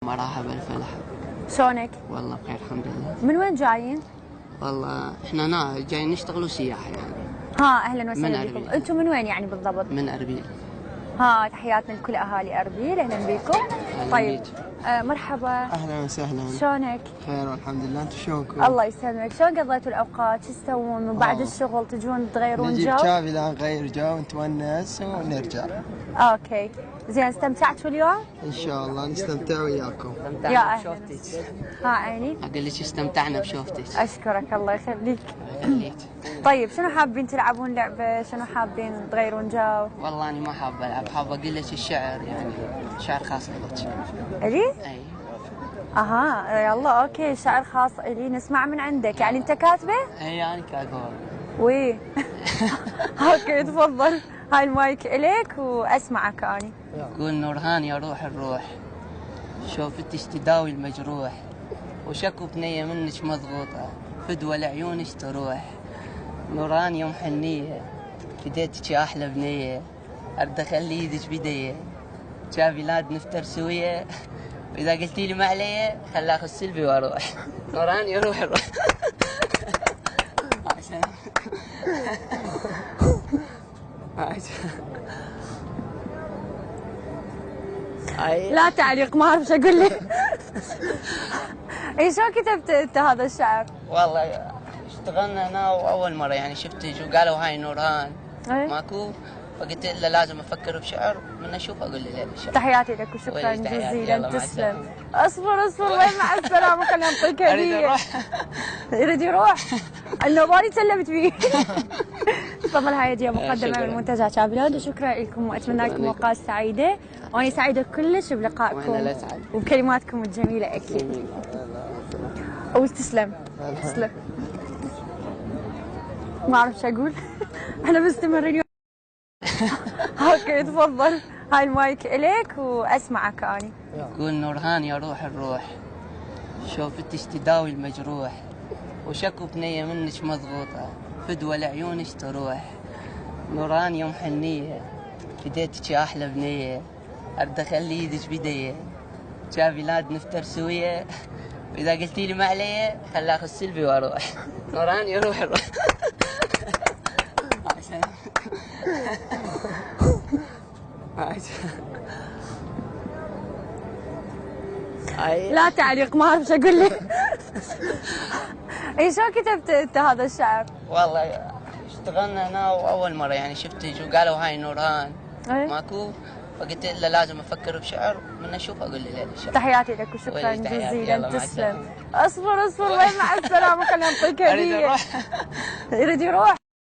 مرحبا الفلاح. شلونك؟ والله بخير الحمد لله. من وين جايين؟ والله احنا جايين نشتغلوا سياحة يعني. ها اهلا وسهلا بكم، انتم من وين يعني بالضبط؟ من اربيل. ها تحياتنا لكل اهالي اربيل، اهلا بكم. أهلاً طيب بيك. مرحبا. اهلا وسهلا. شلونك؟ خير والحمد لله، انتم شلونكم؟ الله يسلمك، شلون قضيتوا الاوقات؟ شو تسوون من بعد الشغل؟ تجون تغيرون نجيب جو؟ شافي لا نغير جو ونتونس ونرجع. اوكي، زين استمتعتوا اليوم؟ ان شاء الله نستمتع وياكم. يا اهلا. ها عيني. اقول لك استمتعنا بشوفتك. اشكرك الله يخليك. خليك. طيب شنو حابين تلعبون لعبه؟ شنو حابين تغيرون جو؟ والله انا ما حاب العب، حاب اقول لك الشعر يعني شعر خاص لك. الي؟ اي. اها يلا اوكي، شعر خاص الي نسمع من عندك، يعني انت كاتبه؟ اي انا كاتبه. وي اوكي تفضل، هاي المايك اليك واسمعك اني. قول نورهان يا روح الروح، شوفتش تداوي المجروح، وشكو بنية منك مضغوطة، فدوى لعيونك تروح. نوران يا محنية، فديتك يا أحلى بنية، أرد أخلي إيدك بيدية، جا بلاد نفتر سوية، وإذا قلتي لي ما علي خلي آخذ سلبي وأروح. نوران يا روح الروح. لا تعليق، ما اعرف شو اقول لك. اي شلون كتبت انت هذا الشعر؟ والله اشتغلنا هنا وأول مرة يعني شفتك وقالوا هاي نورهان ماكو، فقلت له لازم أفكر بشعر من أشوف أقول له الشعر. تحياتي لك وشكرا جزيلا، تسلم. اصبر وين مع السلامة، خلينا نعطيك هدية. أريد أروح. يريد يروح، النوباني سلمت فيه. تفضل، هاي هدية مقدمة من منتجات شابلود، وشكرا لكم وأتمنى لكم أوقات سعيدة، وأنا سعيدة كلش بلقائكم وبكلماتكم الجميلة أكيد. وتسلم تسلم. ما أعرف شو أقول. احنا مستمرين. اوكي تفضل، هاي المايك اليك واسمعك اني. قول نورهان يا روح الروح، شوفتش تداوي المجروح، وشكو بنية منك مضغوطة، فدوى لعيونك تروح. نوران يا محنية، فديتك يا أحلى بنية، أرد أخلي إيدك بيدية، جا بلاد نفتر سوية، وإذا قلتي لي ما علي خلي آخذ سلبي وأروح. نوران يا روح الروح. لا تعليق، ما اعرف شو اقول لك. اي شلون كتبت انت هذا الشعر؟ والله اشتغلنا هنا وأول مرة يعني شفتك وقالوا هاي نورهان ماكو، فقلت له لازم أفكر بشعر من أشوف أقول له الشعر. تحياتي لك وشكرا جزيلا، تسلم. اصبر وين مع السلامة، خلينا نعطيك هدية. يريد يروح.